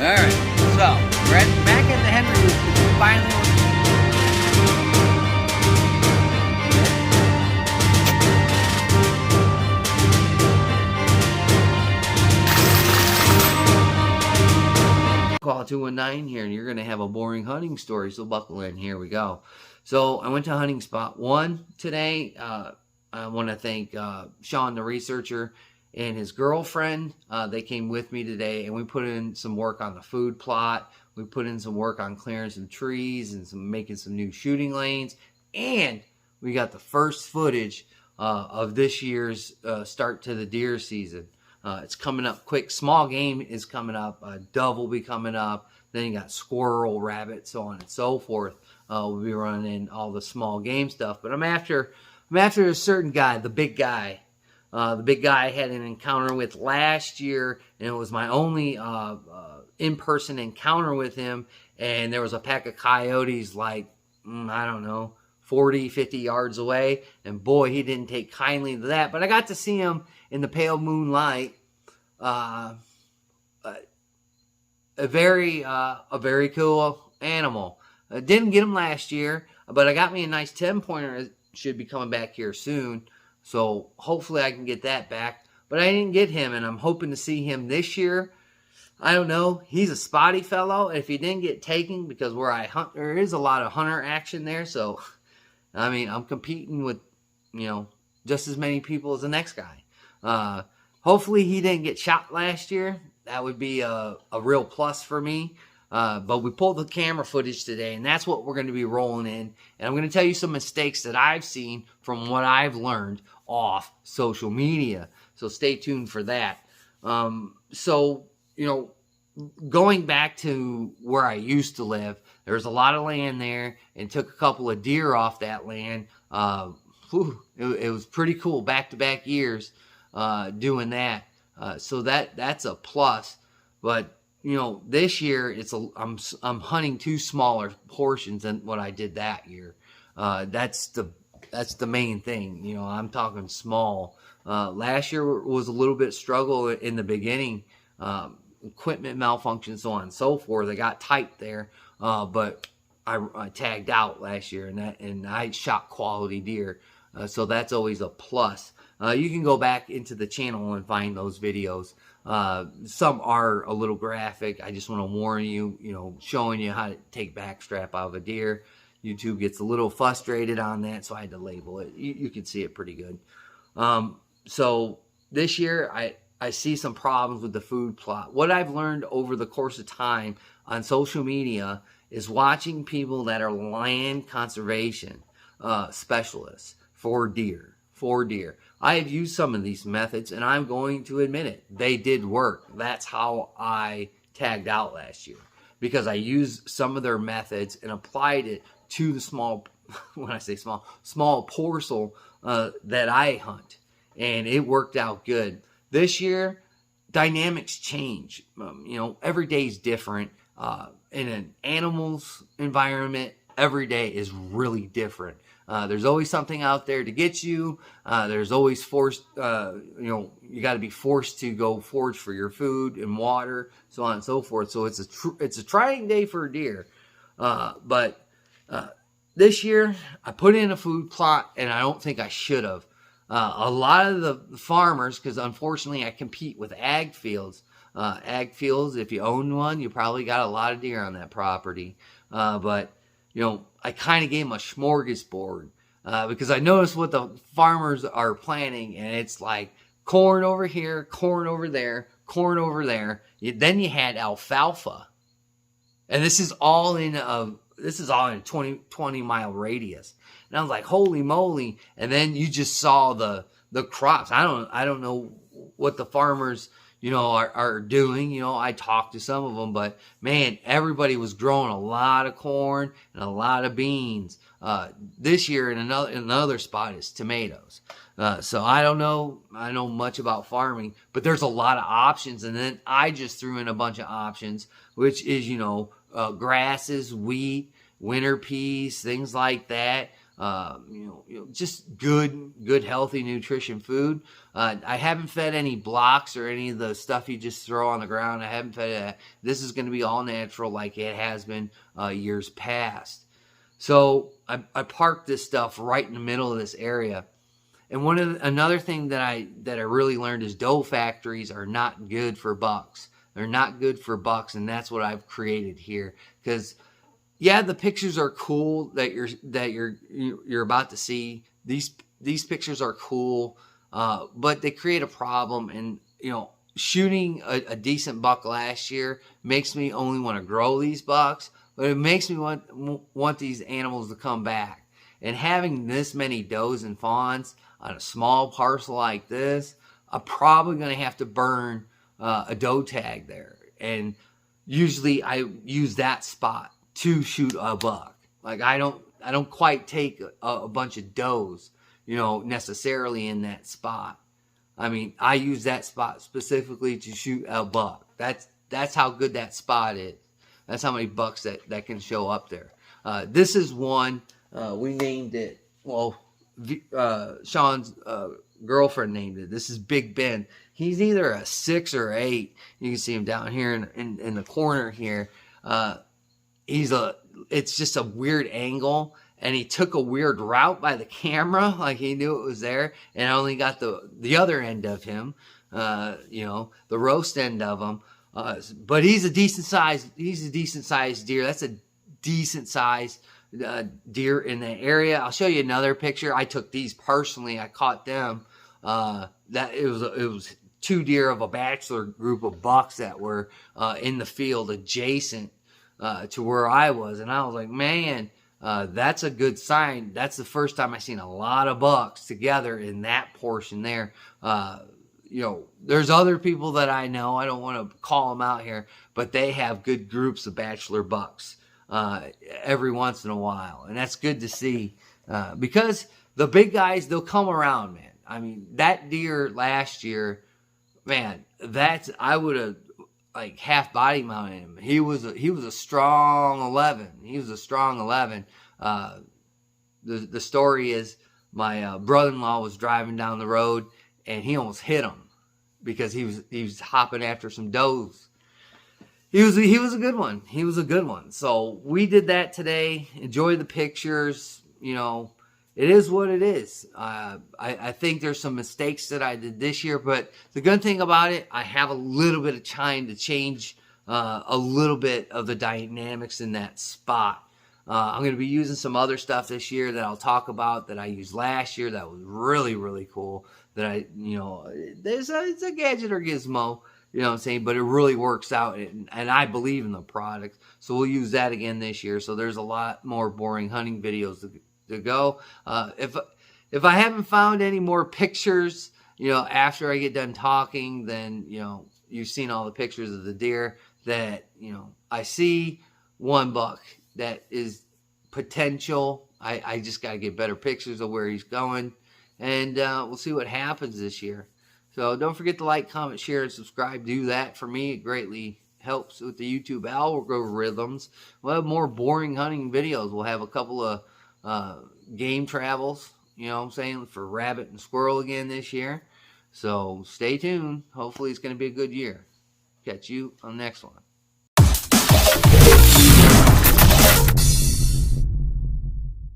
Alright, so we're back at the Henry Roost. Finally, call 219 here, and you're going to have a boring hunting story, so buckle in. Here we go. So I went to hunting spot 1 today. I want to thank Sean, the researcher, and his girlfriend. They came with me today, and we put in some work on the food plot. We put in some work on clearing some trees and making some new shooting lanes. And we got the first footage of this year's start to the deer season. It's coming up quick. Small game is coming up. Dove will be coming up. Then you got squirrel, rabbit, so on and so forth. We'll be running all the small game stuff. But I'm after a certain guy, the big guy. The big guy I had an encounter with last year, and it was my only in-person encounter with him. And there was a pack of coyotes like, I don't know, 40, 50 yards away. And boy, he didn't take kindly to that. But I got to see him in the pale moonlight. A very cool animal. I didn't get him last year, but I got me a nice 10-pointer. Should be coming back here soon. So hopefully I can get that back. But I didn't get him, and I'm hoping to see him this year. I don't know. He's a spotty fellow. If he didn't get taken, because where I hunt, there is a lot of hunter action there. So, I mean, I'm competing with, just as many people as the next guy. Hopefully he didn't get shot last year. That would be a real plus for me. But we pulled the camera footage today, and that's what we're going to be rolling in. And I'm going to tell you some mistakes that I've seen from what I've learned off social media. So stay tuned for that. Going back to where I used to live, there's a lot of land there, and took a couple of deer off that land. It was pretty cool, back-to-back years doing that. So that's a plus. But this year I'm hunting 2 smaller portions than what I did that year. That's the main thing. I'm talking small. Last year was a little bit struggle in the beginning. Equipment malfunction, so on and so forth. They got tight there, but I tagged out last year, and I shot quality deer. So that's always a plus. You can go back into the channel and find those videos. Some are a little graphic. I just want to warn you, showing you how to take backstrap out of a deer. YouTube gets a little frustrated on that, so I had to label it. You can see it pretty good. So this year, I see some problems with the food plot. What I've learned over the course of time on social media is watching people that are land conservation specialists for deer. I have used some of these methods, and I'm going to admit it. They did work. That's how I tagged out last year, because I used some of their methods and applied it to the small, when I say small parcel that I hunt, and it worked out good. This year, dynamics change. Every day is different. In an animal's environment, every day is really different. There's always something out there to get you. There's always forced, you got to be forced to go forage for your food and water, so on and so forth. So it's a trying day for a deer. But this year, I put in a food plot, and I don't think I should have. A lot of the farmers, because unfortunately I compete with ag fields. If you own one, you probably got a lot of deer on that property. But I kind of gave them a smorgasbord because I noticed what the farmers are planting, and it's like corn over here, corn over there, corn over there. Then you had alfalfa, and this is all in a 20-mile radius. And I was like, holy moly! And then you just saw the crops. I don't know what the farmers are doing. I talked to some of them, but man, everybody was growing a lot of corn and a lot of beans. This year in another spot is tomatoes. So I don't know much about farming, but there's a lot of options. And then I just threw in a bunch of options, which is, grasses, wheat, winter peas, things like that. just good, healthy nutrition food. I haven't fed any blocks or any of the stuff you just throw on the ground. I haven't fed that. This is going to be all natural like it has been years past. So I parked this stuff right in the middle of this area. And another thing that I really learned is doe factories are not good for bucks. They're not good for bucks, and that's what I've created here. Because yeah, the pictures are cool that you're about to see. These pictures are cool, but they create a problem. And shooting a decent buck last year makes me only want to grow these bucks, but it makes me want these animals to come back. And having this many does and fawns on a small parcel like this, I'm probably going to have to burn a doe tag there. And usually I use that spot to shoot a buck. Like I don't quite take a bunch of does, necessarily in that spot. I mean, I use that spot specifically to shoot a buck. That's how good that spot is. That's how many bucks that can show up there. This is one, we named it, well, Sean's girlfriend named it. This is Big Ben. He's either a 6 or 8. You can see him down here in the corner here. It's just a weird angle, and he took a weird route by the camera, like he knew it was there, and I only got the other end of him, the roast end of him. But he's a decent sized deer. That's a decent sized deer in the area. I'll show you another picture. I took these personally. I caught them. That it was 2 deer of a bachelor group of bucks that were in the field adjacent to where I was, and I was like, man, that's a good sign. That's the first time I've seen a lot of bucks together in that portion there. There's other people that I know, I don't want to call them out here, but they have good groups of bachelor bucks every once in a while, and that's good to see, because the big guys, they'll come around, man. I mean, that deer last year, man, I would have like half body mounted him. He was a strong 11. He was a strong 11. The story is my brother-in-law was driving down the road and he almost hit him because he was hopping after some does. He was a good one. He was a good one. So we did that today. Enjoy the pictures. It is what it is. I think there's some mistakes that I did this year, but the good thing about it, I have a little bit of time to change a little bit of the dynamics in that spot. I'm going to be using some other stuff this year that I'll talk about that I used last year that was really, really cool. That it's a gadget or gizmo, what I'm saying, but it really works out, and I believe in the product. So we'll use that again this year. So there's a lot more boring hunting videos to go. If I haven't found any more pictures, after I get done talking, then, you've seen all the pictures of the deer that, I see one buck that is potential. I just got to get better pictures of where he's going, and we'll see what happens this year. So don't forget to like, comment, share, and subscribe. Do that for me. It greatly helps with the YouTube algorithms. We'll have more boring hunting videos. We'll have a couple of game travels, for rabbit and squirrel again this year. So stay tuned. Hopefully it's going to be a good year. Catch you on the next one.